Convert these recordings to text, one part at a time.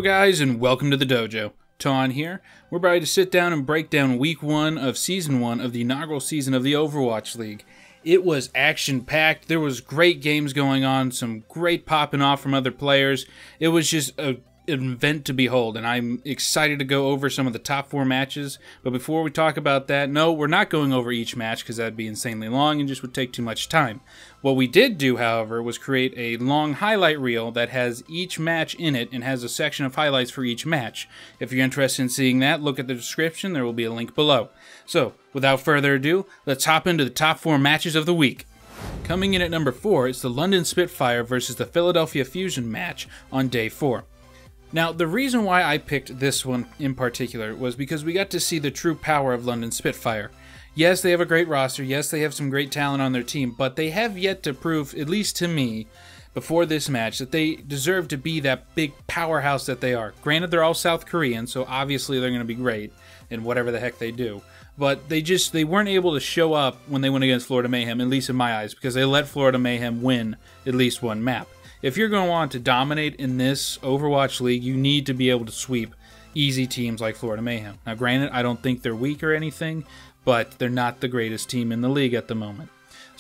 guys, and welcome to the dojo. Ton here. We're about to sit down and break down week 1 of season 1 of the inaugural season of the Overwatch League. It was action-packed. There was great games going on, some great popping off from other players. It was just an event to behold, and I'm excited to go over some of the top 4 matches. But before we talk about that, no, we're not going over each match because that'd be insanely long and just would take too much time. What we did do, however, was create a long highlight reel that has each match in it and has a section of highlights for each match. If you're interested in seeing that, look at the description. There will be a link below. So, without further ado, let's hop into the top 4 matches of the week. Coming in at number 4 is the London Spitfire versus the Philadelphia Fusion match on day 4. Now, the reason why I picked this one in particular was because we got to see the true power of London Spitfire. Yes, they have a great roster, yes, they have some great talent on their team, but they have yet to prove, at least to me, before this match, that they deserve to be that big powerhouse that they are. Granted, they're all South Korean, so obviously they're going to be great in whatever the heck they do. But they weren't able to show up when they went against Florida Mayhem, at least in my eyes, because they let Florida Mayhem win at least one map. If you're going to want to dominate in this Overwatch League, you need to be able to sweep easy teams like Florida Mayhem. Now, granted, I don't think they're weak or anything, but they're not the greatest team in the league at the moment.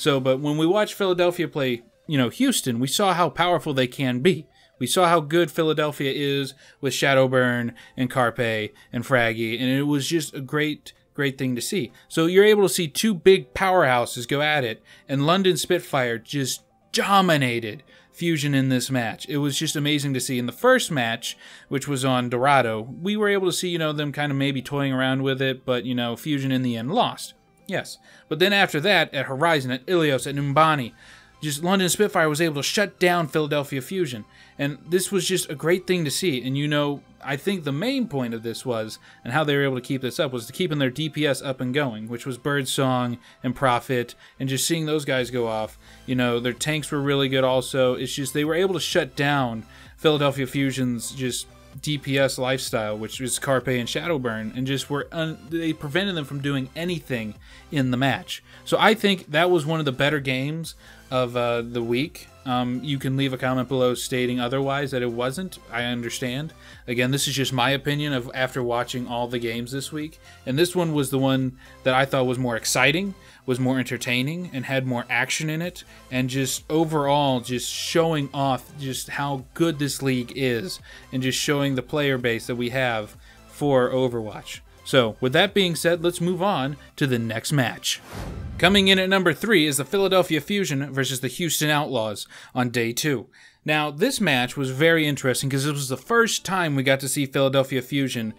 But when we watched Philadelphia play, Houston, we saw how powerful they can be. We saw how good Philadelphia is with Shadowburn and Carpe and Fraggy, and it was just a great thing to see. So you're able to see two big powerhouses go at it, and London Spitfire just dominated Fusion in this match. It was just amazing to see. In the first match, which was on Dorado, we were able to see, them kind of maybe toying around with it, but, Fusion in the end lost. Yes. But then after that, at Horizon, at Ilios, at Numbani, just London Spitfire was able to shut down Philadelphia Fusion. And this was just a great thing to see. And, I think the main point of this was, and how they were able to keep this up, was to keeping their DPS up and going, which was Birdsong and Prophet, and just seeing those guys go off. Their tanks were really good also. It's just they were able to shut down Philadelphia Fusion's just DPS lifestyle, which was Carpe and Shadowburn, and just they prevented them from doing anything in the match. So I think that was one of the better games of the week. You can leave a comment below stating otherwise, that it wasn't. I understand. Again, this is just my opinion of after watching all the games this week. And this one was the one that I thought was more exciting, was more entertaining, and had more action in it. And just overall, just showing off just how good this league is. And just showing the player base that we have for Overwatch. So, with that being said, let's move on to the next match. Coming in at number 3 is the Philadelphia Fusion versus the Houston Outlaws on day 2. Now, this match was very interesting because it was the first time we got to see Philadelphia Fusion,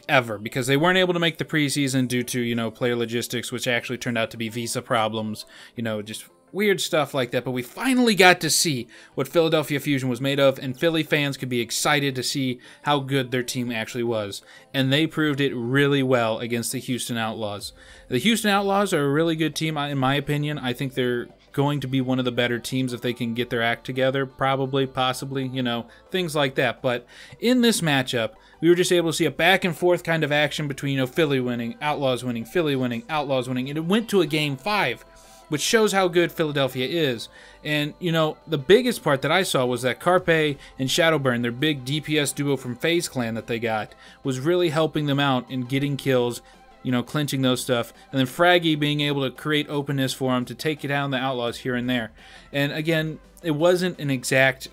ever, because they weren't able to make the preseason due to, player logistics, which actually turned out to be visa problems, just weird stuff like that. But we finally got to see what Philadelphia Fusion was made of, and Philly fans could be excited to see how good their team actually was. And they proved it really well against the Houston Outlaws. The Houston Outlaws are a really good team, in my opinion. I think they're going to be one of the better teams if they can get their act together, probably, possibly, things like that. But in this matchup, we were just able to see a back and forth kind of action between, Philly winning, Outlaws winning, Philly winning, Outlaws winning, and it went to a game 5. Which shows how good Philadelphia is. And, the biggest part that I saw was that Carpe and Shadowburn, their big DPS duo from FaZe Clan that they got, was really helping them out in getting kills, clinching those stuff. And then Fraggy being able to create openness for them to take down the Outlaws here and there. And again, it wasn't an exact,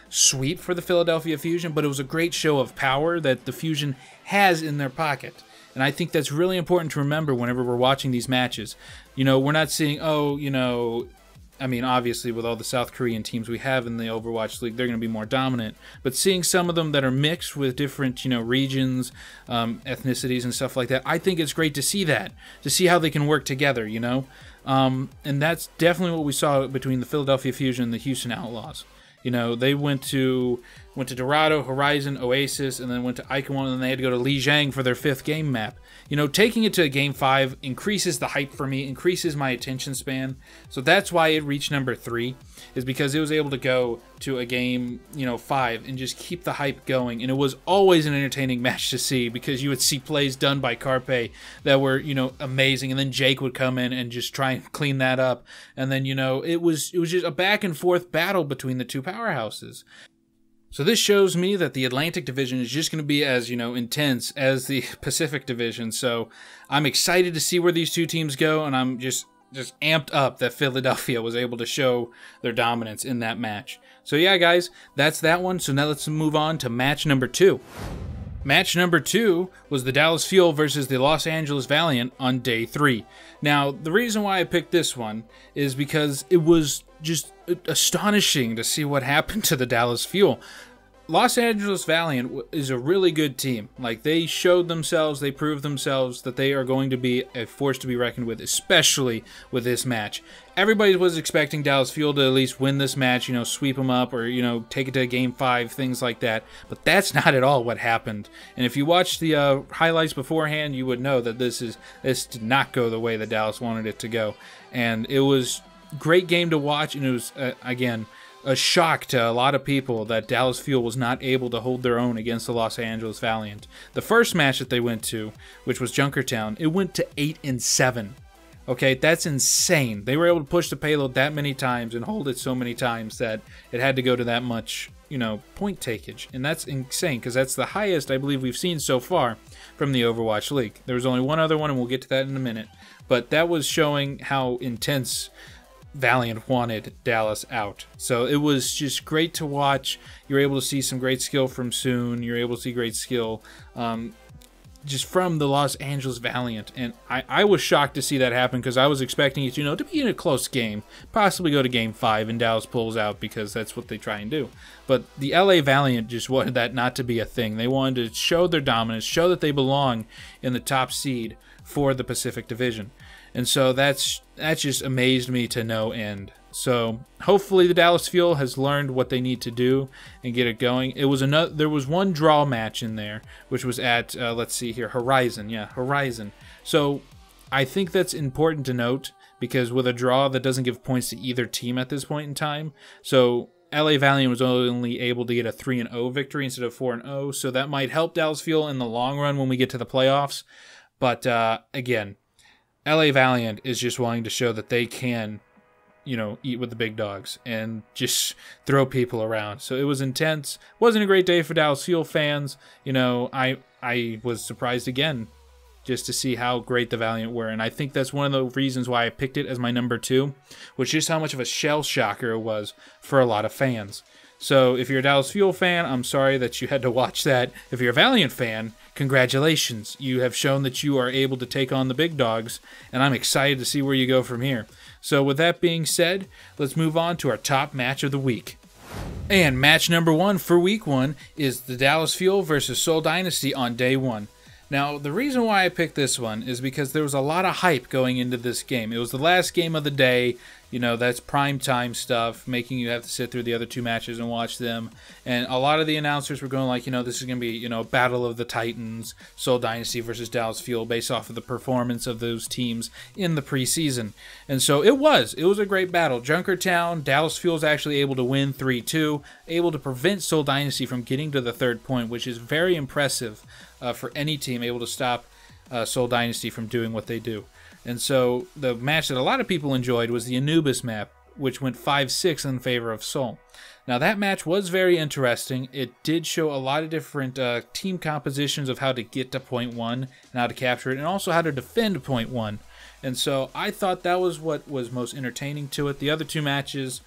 sweep for the Philadelphia Fusion, but it was a great show of power that the Fusion has in their pocket. And I think that's really important to remember whenever we're watching these matches. We're not seeing, obviously with all the South Korean teams we have in the Overwatch League, they're going to be more dominant. But seeing some of them that are mixed with different, regions, ethnicities and stuff like that, I think it's great to see that. To see how they can work together, And that's definitely what we saw between the Philadelphia Fusion and the Houston Outlaws. They went to Dorado, Horizon, Oasis, and then went to Icon, and then they had to go to Lijiang for their 5th game map. Taking it to a game 5 increases the hype for me, increases my attention span. So that's why it reached number 3, is because it was able to go to a game, 5 and just keep the hype going. And it was always an entertaining match to see because you would see plays done by Carpe that were, amazing. And then Jake would come in and just try and clean that up. And then, it was just a back and forth battle between the two powerhouses. So this shows me that the Atlantic Division is just going to be as, intense as the Pacific Division. So I'm excited to see where these two teams go, and I'm just amped up that Philadelphia was able to show their dominance in that match. So yeah, guys, that's that one. So now let's move on to match number 2. Match number 2 was the Dallas Fuel versus the Los Angeles Valiant on day 3. Now, the reason why I picked this one is because it was just astonishing to see what happened to the Dallas Fuel. Los Angeles Valiant is a really good team. Like, they showed themselves, they proved themselves that they are going to be a force to be reckoned with, especially with this match. Everybody was expecting Dallas Fuel to at least win this match, sweep them up or, take it to Game 5, things like that. But that's not at all what happened. And if you watched the highlights beforehand, you would know that this did not go the way that Dallas wanted it to go. And it was a great game to watch, and it was, again, a shock to a lot of people that Dallas Fuel was not able to hold their own against the Los Angeles Valiant. The first match that they went to, which was Junkertown, it went to 8-7. Okay, that's insane. They were able to push the payload that many times and hold it so many times that it had to go to that much, point takeage. And that's insane, because that's the highest I believe we've seen so far from the Overwatch League. There was only one other one, and we'll get to that in a minute. But that was showing how intense Valiant wanted Dallas out. So it was just great to watch. You were able to see some great skill from Soon. You're able to see great skill just from the Los Angeles Valiant. And I was shocked to see that happen, because I was expecting it, to be in a close game. Possibly go to Game 5 and Dallas pulls out, because that's what they try and do. But the LA Valiant just wanted that not to be a thing. They wanted to show their dominance, show that they belong in the top seed for the Pacific Division. And so that just amazed me to no end. So hopefully the Dallas Fuel has learned what they need to do and get it going. There was one draw match in there, which was at let's see here, Horizon. Yeah, Horizon. So I think that's important to note, because with a draw, that doesn't give points to either team at this point in time. So LA Valiant was only able to get a 3-0 victory instead of 4-0. So that might help Dallas Fuel in the long run when we get to the playoffs. But again, LA Valiant is just wanting to show that they can, eat with the big dogs and just throw people around. So it was intense. Wasn't a great day for Dallas Fuel fans. I was surprised again just to see how great the Valiant were. And I think that's one of the reasons why I picked it as my number 2, was just how much of a shell shocker it was for a lot of fans. So if you're a Dallas Fuel fan, I'm sorry that you had to watch that. If you're a Valiant fan, congratulations. You have shown that you are able to take on the big dogs, and I'm excited to see where you go from here. So with that being said, let's move on to our top match of the week. And match number 1 for week 1 is the Dallas Fuel versus Seoul Dynasty on day 1. Now, the reason why I picked this one is because there was a lot of hype going into this game. It was the last game of the day. That's prime time stuff, making you have to sit through the other 2 matches and watch them. And a lot of the announcers were going like, this is going to be, Battle of the Titans, Seoul Dynasty versus Dallas Fuel, based off of the performance of those teams in the preseason. And so it was a great battle. Junkertown, Dallas Fuel is actually able to win 3-2, able to prevent Seoul Dynasty from getting to the 3rd point, which is very impressive for any team able to stop Seoul Dynasty from doing what they do. And so the match that a lot of people enjoyed was the Anubis map, which went 5-6 in favor of Seoul. Now that match was very interesting. It did show a lot of different team compositions of how to get to point 1 and how to capture it, and also how to defend point 1. And so I thought that was what was most entertaining to it. The other 2 matches,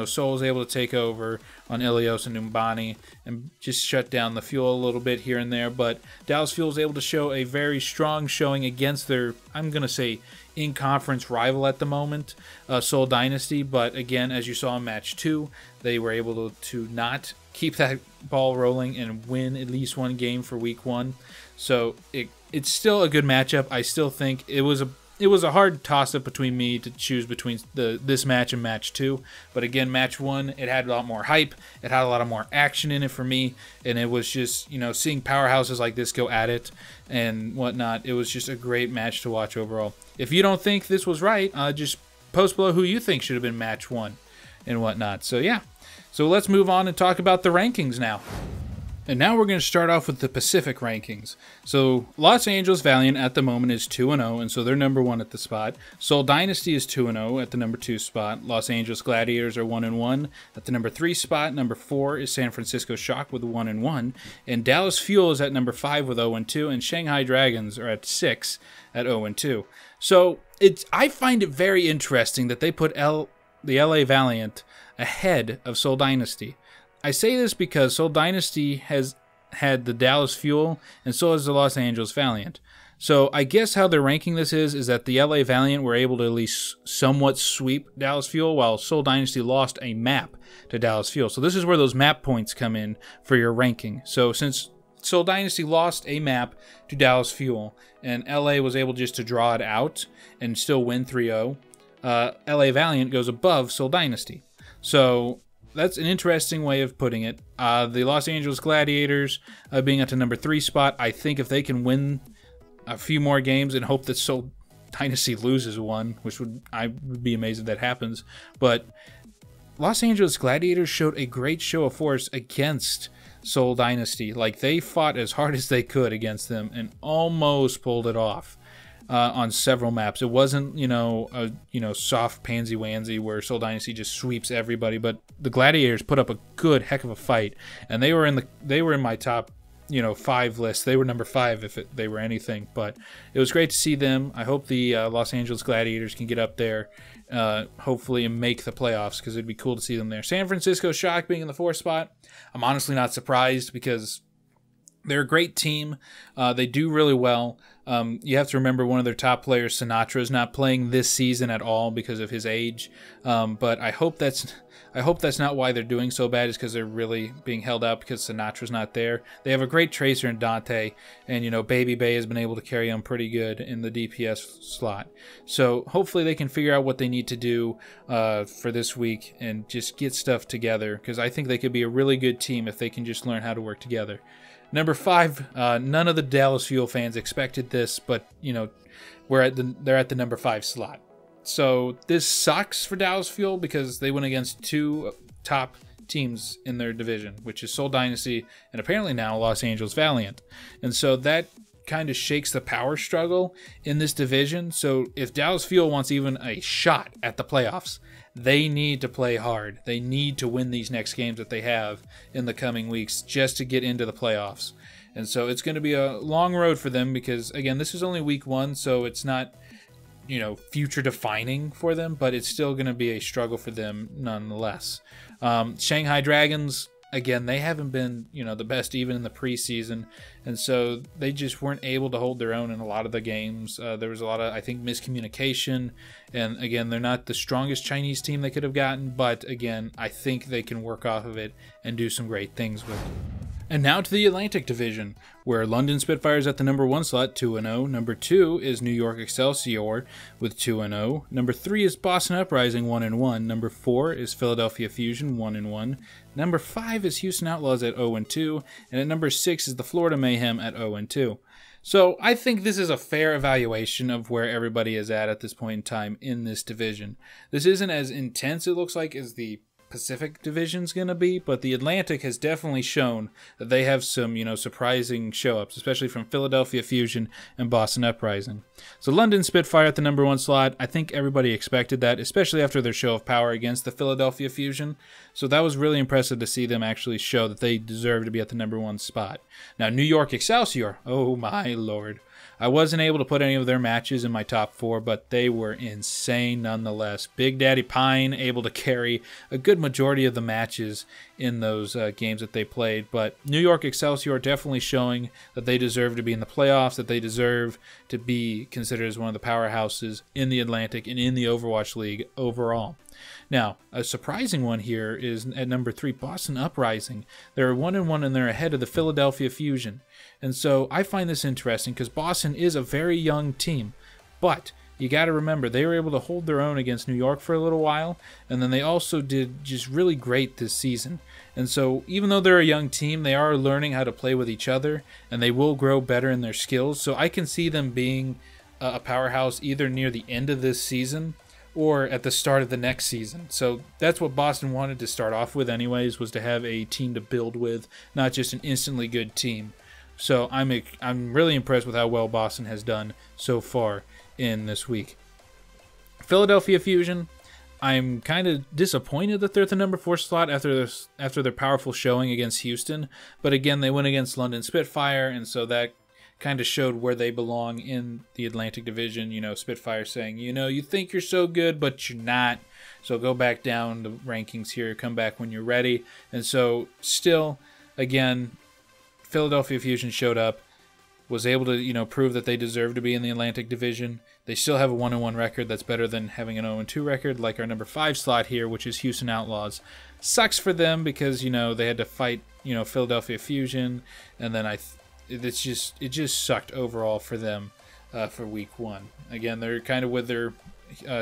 Seoul was able to take over on Ilios and Umbani and just shut down the Fuel a little bit here and there. But Dallas Fuel was able to show a very strong showing against their, I'm going to say, in-conference rival at the moment, Seoul Dynasty. But again, as you saw in match 2, they were able to not keep that ball rolling and win at least one game for week 1. So it's still a good matchup. I still think it was a hard toss-up between me to choose between this match and match 2. But again, match 1, it had a lot more hype. It had a lot of more action in it for me. And it was just, seeing powerhouses like this go at it and whatnot. It was just a great match to watch overall. If you don't think this was right, just post below who you think should have been match 1 and whatnot. So yeah. So let's move on and talk about the rankings now. And now we're going to start off with the Pacific rankings. So Los Angeles Valiant at the moment is 2-0, and so they're number 1 at the spot. Seoul Dynasty is 2-0 at the number 2 spot. Los Angeles Gladiators are 1-1 at the number 3 spot. Number 4 is San Francisco Shock with 1-1. And Dallas Fuel is at number 5 with 0-2, and Shanghai Dragons are at 6 at 0-2. So I find it very interesting that they put the LA Valiant ahead of Seoul Dynasty. I say this because Seoul Dynasty has had the Dallas Fuel, and so has the Los Angeles Valiant. So I guess how they're ranking this is that the LA Valiant were able to at least somewhat sweep Dallas Fuel, while Seoul Dynasty lost a map to Dallas Fuel. So this is where those map points come in for your ranking. So since Seoul Dynasty lost a map to Dallas Fuel, and LA was able just to draw it out and still win 3-0, LA Valiant goes above Seoul Dynasty. So that's an interesting way of putting it. The Los Angeles Gladiators being at the number 3 spot, I think if they can win a few more games and hope that Seoul Dynasty loses one, which I would be amazed if that happens. But Los Angeles Gladiators showed a great show of force against Seoul Dynasty. Like, they fought as hard as they could against them and almost pulled it off. On several maps. It wasn't, a soft pansy-wansy where Seoul Dynasty just sweeps everybody, but the Gladiators put up a good heck of a fight, and they were in my top, 5 list. They were number 5 if they were anything, but it was great to see them. I hope the Los Angeles Gladiators can get up there, hopefully, and make the playoffs, because it'd be cool to see them there. San Francisco Shock being in the 4th spot, I'm honestly not surprised because they're a great team. They do really well. You have to remember one of their top players, Sinatra, is not playing this season at all because of his age. But I hope that's not why they're doing so bad. Is because they're really being held out because Sinatra's not there. They have a great tracer in Dante, and Baby Bay has been able to carry them pretty good in the DPS slot. So hopefully they can figure out what they need to do for this week and just get stuff together, because I think they could be a really good team if they can just learn how to work together. Number 5, none of the Dallas Fuel fans expected this, but they're at the number 5 slot. So this sucks for Dallas Fuel because they went against 2 top teams in their division, which is Seoul Dynasty and apparently now Los Angeles Valiant. And so that kind of shakes the power struggle in this division. So if Dallas Fuel wants even a shot at the playoffs, they need to play hard. They need to win these next games that they have in the coming weeks just to get into the playoffs. And so it's going to be a long road for them because, again, this is only week 1, so it's not, future defining for them, but it's still going to be a struggle for them nonetheless. Shanghai Dragons, again, they haven't been, the best even in the preseason, and so they just weren't able to hold their own in a lot of the games. There was a lot of, I think, miscommunication, and again, they're not the strongest Chinese team they could have gotten, but again, I think they can work off of it and do some great things with it. And now to the Atlantic Division, where London Spitfires at the number 1 slot, 2-0. Number 2 is New York Excelsior with 2-0. Number 3 is Boston Uprising, 1-1. Number 4 is Philadelphia Fusion, 1-1. Number 5 is Houston Outlaws at 0-2. And at number 6 is the Florida Mayhem at 0-2. So I think this is a fair evaluation of where everybody is at this point in time in this division. This isn't as intense, it looks like, as the Pacific Division's going to be, but the Atlantic has definitely shown that they have some, surprising show-ups, especially from Philadelphia Fusion and Boston Uprising. So London Spitfire at the number 1 slot, I think everybody expected that, especially after their show of power against the Philadelphia Fusion. So that was really impressive to see them actually show that they deserve to be at the number 1 spot. Now, New York Excelsior, oh my lord. I wasn't able to put any of their matches in my top 4, but they were insane nonetheless. Big Daddy Pine able to carry a good majority of the matches in those games that they played. But New York Excelsior definitely showing that they deserve to be in the playoffs, that they deserve to be considered as one of the powerhouses in the Atlantic and in the Overwatch League overall. Now, a surprising one here is at number 3, Boston Uprising. They're 1-1 and they're ahead of the Philadelphia Fusion. And so I find this interesting because Boston is a very young team. But you got to remember, they were able to hold their own against New York for a little while. And then they also did just really great this season. And so even though they're a young team, they are learning how to play with each other. And they will grow better in their skills. So I can see them being a powerhouse either near the end of this season or at the start of the next season. So that's what Boston wanted to start off with anyways, was to have a team to build with, not just an instantly good team. So I'm really impressed with how well Boston has done so far in this week. Philadelphia Fusion, I'm kind of disappointed that they're at the number 4 slot after their powerful showing against Houston. But again, they went against London Spitfire, and so that kind of showed where they belong in the Atlantic Division. You know, Spitfire saying, you know, you think you're so good, but you're not. So go back down the rankings here, come back when you're ready. And so still, again, Philadelphia Fusion showed up, was able to, you know, prove that they deserve to be in the Atlantic Division. They still have a 1-1 record that's better than having an 0-2 record, like our number 5 slot here, which is Houston Outlaws. Sucks for them because, you know, they had to fight, you know, Philadelphia Fusion, and then it just sucked overall for them for week 1. Again, they're kind of with their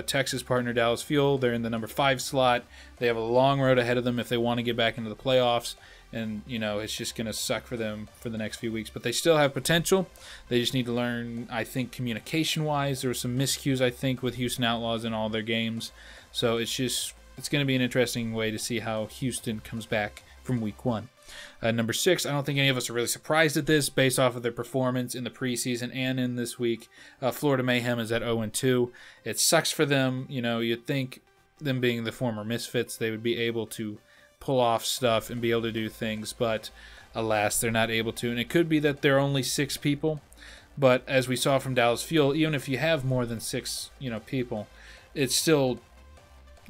Texas partner Dallas Fuel. They're in the number 5 slot. They have a long road ahead of them if they want to get back into the playoffs. And, you know, it's just going to suck for them for the next few weeks. But they still have potential. They just need to learn, I think, communication-wise. There were some miscues, I think, with Houston Outlaws in all their games. So it's going to be an interesting way to see how Houston comes back from week 1. Number 6, I don't think any of us are really surprised at this based off of their performance in the preseason and in this week. Florida Mayhem is at 0-2. It sucks for them. You know, you'd think them being the former Misfits, they would be able to pull off stuff and be able to do things, but alas, they're not able to. And it could be that they're only 6 people, but as we saw from Dallas Fuel, even if you have more than 6, you know, people, it's still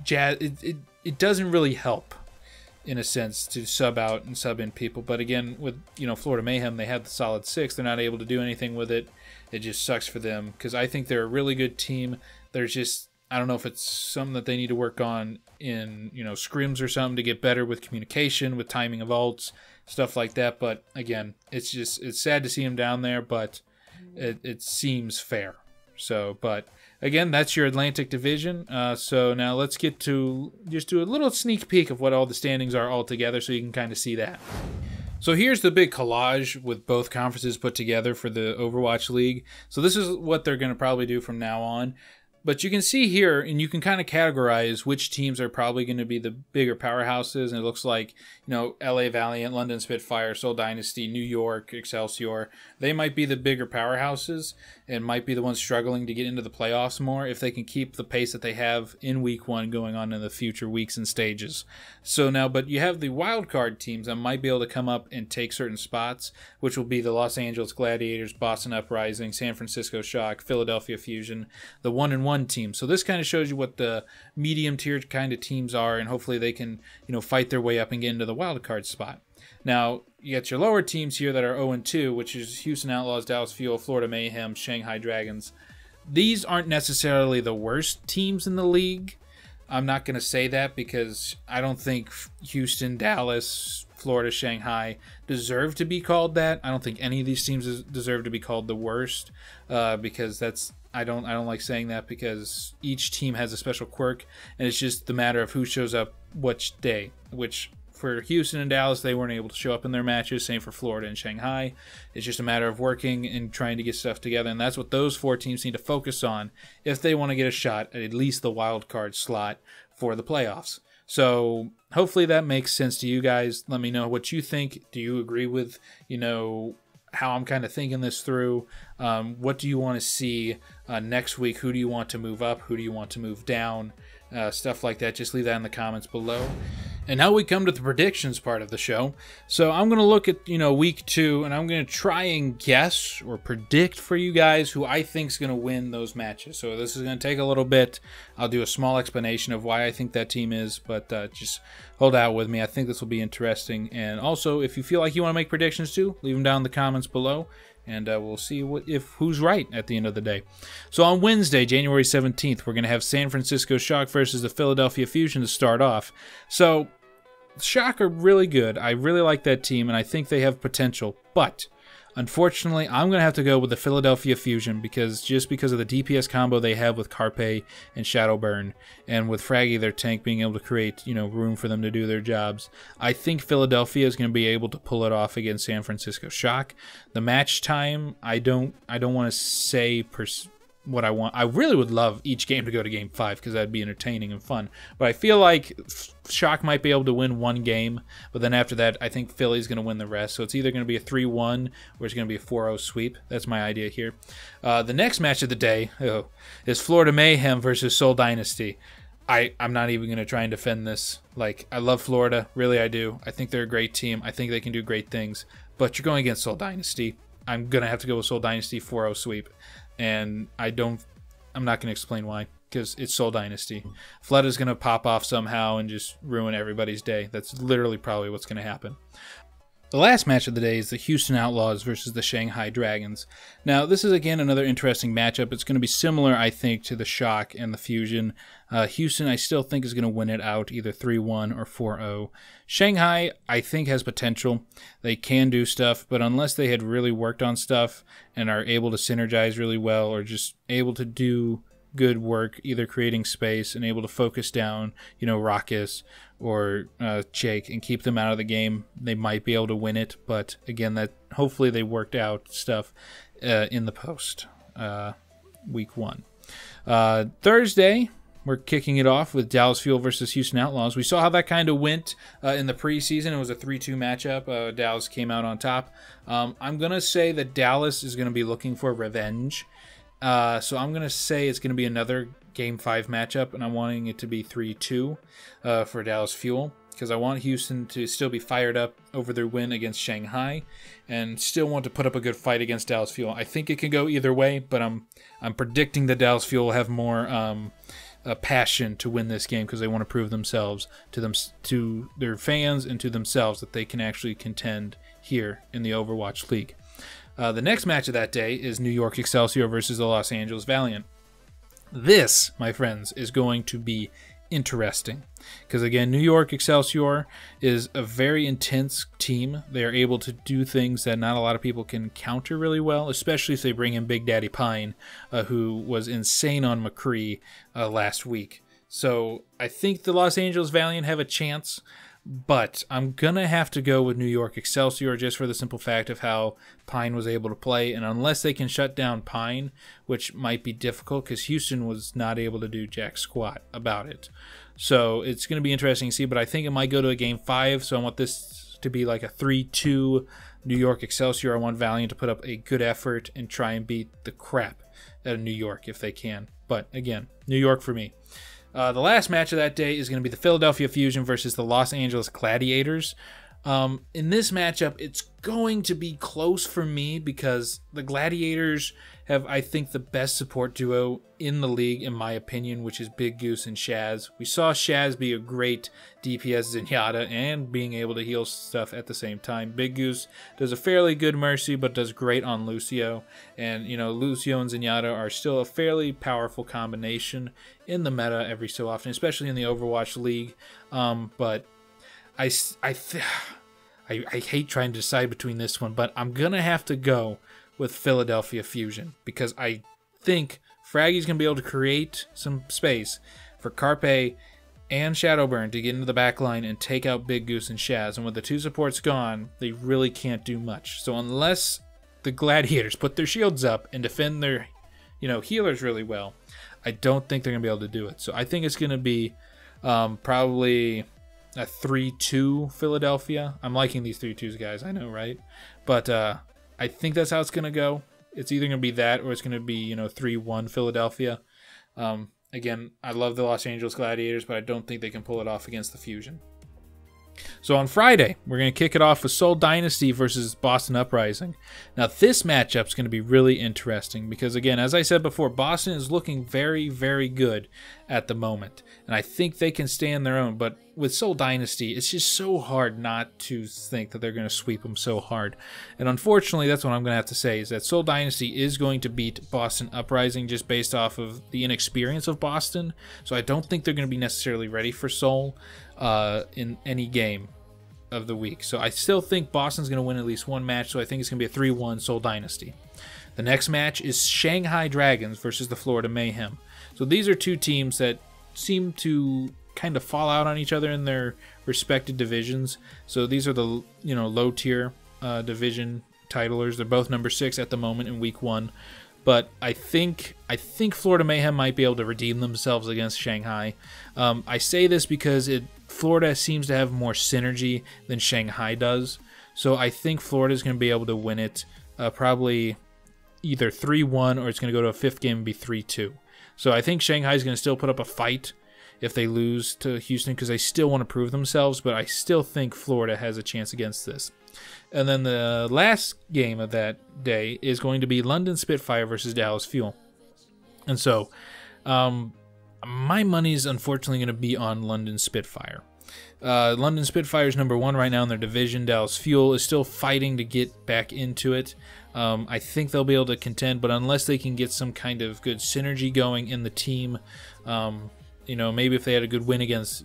it doesn't really help in a sense to sub out and sub in people. But again, with, you know, Florida Mayhem, they have the solid 6. They're not able to do anything with it. It just sucks for them because I think they're a really good team. There's just, I don't know if it's something that they need to work on in, you know, scrims or something to get better with communication, with timing of ults, stuff like that. But again, it's sad to see him down there, but it seems fair. So, but again, that's your Atlantic Division. So now let's get to just do a little sneak peek of what all the standings are all together so you can kind of see that. So here's the big collage with both conferences put together for the Overwatch League. So this is what they're going to probably do from now on. But you can see here, and you can kind of categorize which teams are probably going to be the bigger powerhouses. And it looks like, you know, LA Valiant, London Spitfire, Seoul Dynasty, New York, Excelsior. They might be the bigger powerhouses and might be the ones struggling to get into the playoffs more if they can keep the pace that they have in week 1 going on in the future weeks and stages. So now, but you have the wildcard teams that might be able to come up and take certain spots, which will be the Los Angeles Gladiators, Boston Uprising, San Francisco Shock, Philadelphia Fusion, the 1-1 team. So this kind of shows you what the medium tier kind of teams are, and hopefully they can, you know, fight their way up and get into the wild card spot. Now, you got your lower teams here that are 0-2, which is Houston Outlaws, Dallas Fuel, Florida Mayhem, Shanghai Dragons. These aren't necessarily the worst teams in the league. I'm not going to say that because I don't think Houston, Dallas, Florida, Shanghai deserve to be called that. I don't think any of these teams deserve to be called the worst because that's, I don't like saying that because each team has a special quirk, and it's just the matter of who shows up which day. Which for Houston and Dallas, they weren't able to show up in their matches. Same for Florida and Shanghai. It's just a matter of working and trying to get stuff together, and that's what those 4 teams need to focus on if they want to get a shot at least the wild card slot for the playoffs. So hopefully that makes sense to you guys. Let me know what you think. Do you agree with, you know, how I'm kind of thinking this through? What do you want to see next week? Who do you want to move up? Who do you want to move down? Stuff like that. Just leave that in the comments below. And now we come to the predictions part of the show. So I'm going to look at, you know, week 2, and I'm going to try and guess or predict for you guys who I think is going to win those matches. So this is going to take a little bit. I'll do a small explanation of why I think that team is, but just hold out with me. I think this will be interesting. And also, if you feel like you want to make predictions too, leave them down in the comments below. And we'll see who's right at the end of the day. So on Wednesday, January 17th, we're going to have San Francisco Shock versus the Philadelphia Fusion to start off. So Shock are really good. I really like that team, and I think they have potential. But unfortunately, I'm going to have to go with the Philadelphia Fusion because of the DPS combo they have with Carpe and Shadowburn, and with Fraggy, their tank, being able to create, you know, room for them to do their jobs. I think Philadelphia is going to be able to pull it off against San Francisco Shock. The match time, I don't want to say what I want. I really would love each game to go to Game 5 because that'd be entertaining and fun. But I feel like Shock might be able to win one game, but then after that, I think Philly's going to win the rest. So it's either going to be a 3-1 or it's going to be a 4-0 sweep. That's my idea here. The next match of the day is Florida Mayhem versus Seoul Dynasty. I'm not even going to try and defend this. Like, I love Florida. Really, I do. I think they're a great team. I think they can do great things. But you're going against Seoul Dynasty. I'm going to have to go with Seoul Dynasty 4-0 sweep. And I'm not going to explain why, because it's Seoul Dynasty. Fleta's going to pop off somehow and just ruin everybody's day. That's literally probably what's going to happen. The last match of the day is the Houston Outlaws versus the Shanghai Dragons. Now, this is, again, another interesting matchup. It's going to be similar, I think, to the Shock and the Fusion. Houston, I still think, is going to win it out, either 3-1 or 4-0. Shanghai, I think, has potential. They can do stuff, but unless they had really worked on stuff and are able to synergize really well or just able to do good work, either creating space and able to focus down, Raucus or Jake and keep them out of the game, they might be able to win it. But again, that hopefully they worked out stuff in the post week 1. Thursday, we're kicking it off with Dallas Fuel versus Houston Outlaws. We saw how that kind of went in the preseason. It was a 3-2 matchup. Dallas came out on top. I'm going to say that Dallas is going to be looking for revenge. So I'm going to say it's going to be another Game 5 matchup, and I'm wanting it to be 3-2 for Dallas Fuel, because I want Houston to still be fired up over their win against Shanghai and still want to put up a good fight against Dallas Fuel. I think it can go either way, but I'm predicting that Dallas Fuel will have more passion to win this game because they want to prove themselves to their fans and to themselves that they can actually contend here in the Overwatch League. The next match of that day is New York Excelsior versus the Los Angeles Valiant. This, my friends, is going to be interesting because, again, New York Excelsior is a very intense team. They are able to do things that not a lot of people can counter really well, especially if they bring in Big Daddy Pine, who was insane on McCree last week. So I think the Los Angeles Valiant have a chance, but I'm going to have to go with New York Excelsior just for the simple fact of how Pine was able to play. And unless they can shut down Pine, which might be difficult because Houston was not able to do jack squat about it. So it's going to be interesting to see, but I think it might go to a Game 5. So I want this to be like a 3-2 New York Excelsior. I want Valiant to put up a good effort and try and beat the crap out of New York if they can. But again, New York for me. The last match of that day is going to be the Philadelphia Fusion versus the Los Angeles Gladiators. In this matchup, it's going to be close for me because the Gladiators have, I think, the best support duo in the league, in my opinion, which is Big Goose and Shaz. We saw Shaz be a great DPS Zenyatta and being able to heal stuff at the same time. Big Goose does a fairly good Mercy, but does great on Lucio. And, Lucio and Zenyatta are still a fairly powerful combination in the meta every so often, especially in the Overwatch League. But I hate trying to decide between this one, but I'm going to have to go with Philadelphia Fusion because I think Fraggy's going to be able to create some space for Carpe and Shadowburn to get into the back line and take out Big Goose and Shaz. And with the two supports gone, they really can't do much. So unless the Gladiators put their shields up and defend their healers really well, I don't think they're going to be able to do it. So I think it's going to be probably a 3-2 Philadelphia. I'm liking these 3-2s, guys. I know, right? But I think that's how it's going to go. It's either going to be that or it's going to be, 3-1 Philadelphia. Again, I love the Los Angeles Gladiators, but I don't think they can pull it off against the Fusion. So on Friday, we're going to kick it off with Seoul Dynasty versus Boston Uprising. Now, this matchup is going to be really interesting because, again, as I said before, Boston is looking very, very good at the moment. And I think they can stand their own. But with Seoul Dynasty, it's just so hard not to think that they're going to sweep them so hard. And unfortunately, that's what I'm going to have to say, is that Seoul Dynasty is going to beat Boston Uprising just based off of the inexperience of Boston. So I don't think they're going to be necessarily ready for Seoul in any game of the week. So I still think Boston's going to win at least one match, so I think it's going to be a 3-1 Seoul Dynasty. The next match is Shanghai Dragons versus the Florida Mayhem. So these are two teams that seem to kind of fall out on each other in their respective divisions. So these are the low tier division titlers. They're both number 6 at the moment in week 1. but I think Florida Mayhem might be able to redeem themselves against Shanghai. I say this because Florida seems to have more synergy than Shanghai does, so I think Florida is going to be able to win it probably either 3-1 or it's going to go to a fifth game and be 3-2. So I think Shanghai is going to still put up a fight if they lose to Houston because they still want to prove themselves, but I still think Florida has a chance against this. And then the last game of that day is going to be London Spitfire versus Dallas Fuel. And so my money is unfortunately going to be on London Spitfire. London Spitfire is number 1 right now in their division. Dallas Fuel is still fighting to get back into it. I think they'll be able to contend, but unless they can get some kind of good synergy going in the team, maybe if they had a good win against,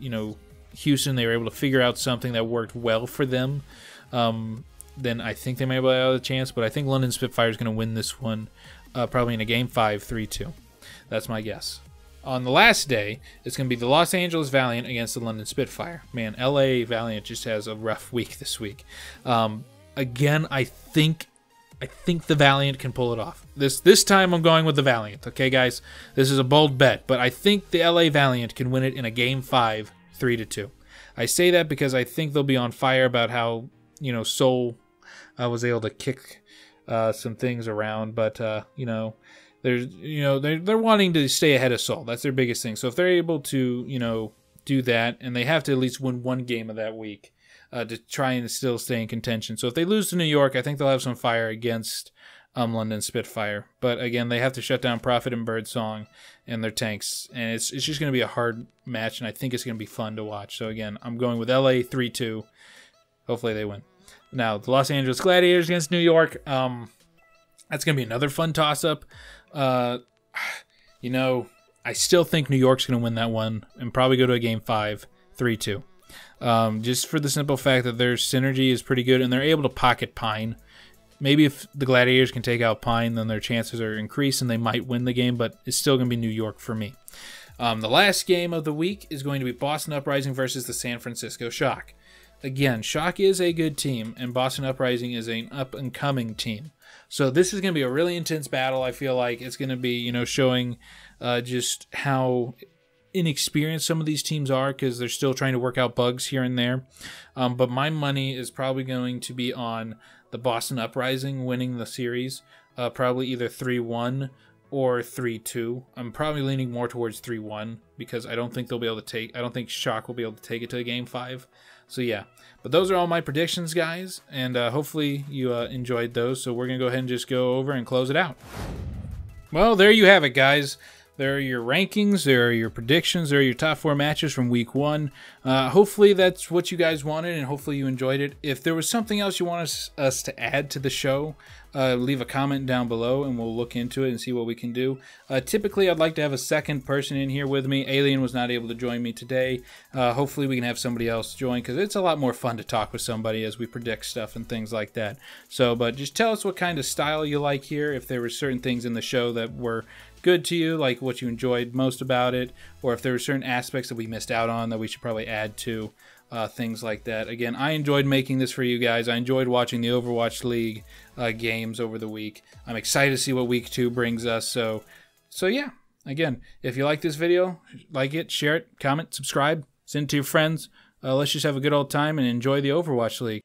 Houston, they were able to figure out something that worked well for them, then I think they might have a chance. But I think London Spitfire is going to win this one probably in a game 5, 3-2. That's my guess. On the last day, it's going to be the Los Angeles Valiant against the London Spitfire. Man, LA Valiant just has a rough week this week. Again, I think the Valiant can pull it off. This time I'm going with the Valiant. Okay, guys? This is a bold bet, but I think the LA Valiant can win it in a game 5, 3-2. I say that because I think they'll be on fire about how, Seoul was able to kick some things around, but, they're wanting to stay ahead of Seoul. That's their biggest thing. So if they're able to, do that, and they have to at least win one game of that week to try and still stay in contention. So if they lose to New York, I think they'll have some fire against London Spitfire. But again, they have to shut down Prophet and Birdsong and their tanks, and it's just going to be a hard match, and I think it's going to be fun to watch. So again, I'm going with LA 3-2. Hopefully they win. Now, the Los Angeles Gladiators against New York. That's going to be another fun toss-up. I still think New York's going to win that one and probably go to a game 5, 3-2. Just for the simple fact that their synergy is pretty good and they're able to pocket Pine. Maybe if the Gladiators can take out Pine, then their chances are increased and they might win the game, but it's still going to be New York for me. The last game of the week is going to be Boston Uprising versus the San Francisco Shock. Again, Shock is a good team, and Boston Uprising is an up-and-coming team. So this is going to be a really intense battle. I feel like it's going to be, showing just how inexperienced some of these teams are because they're still trying to work out bugs here and there. But my money is probably going to be on the Boston Uprising winning the series, probably either 3-1 or 3-2. I'm probably leaning more towards 3-1 because I don't think they'll be able to I don't think Shock will be able to take it to a game 5. So yeah, but those are all my predictions, guys, and hopefully you enjoyed those. So we're going to go ahead and just go over and close it out. Well, there you have it, guys. There are your rankings, there are your predictions, there are your top 4 matches from week 1. Hopefully that's what you guys wanted, and hopefully you enjoyed it. If there was something else you want us to add to the show, leave a comment down below, and we'll look into it and see what we can do. Typically, I'd like to have a second person in here with me. Alien was not able to join me today. Hopefully we can have somebody else join, because it's a lot more fun to talk with somebody as we predict stuff and things like that. So, but just tell us what kind of style you like here, if there were certain things in the show that were good to you, like what you enjoyed most about it, or if there were certain aspects that we missed out on that we should probably add to, things like that. Again, I enjoyed making this for you guys. I enjoyed watching the Overwatch League games over the week. I'm excited to see what week 2 brings us. So yeah, again, if you like this video, like it, share it, comment, subscribe, send it to your friends. Let's just have a good old time and enjoy the Overwatch League.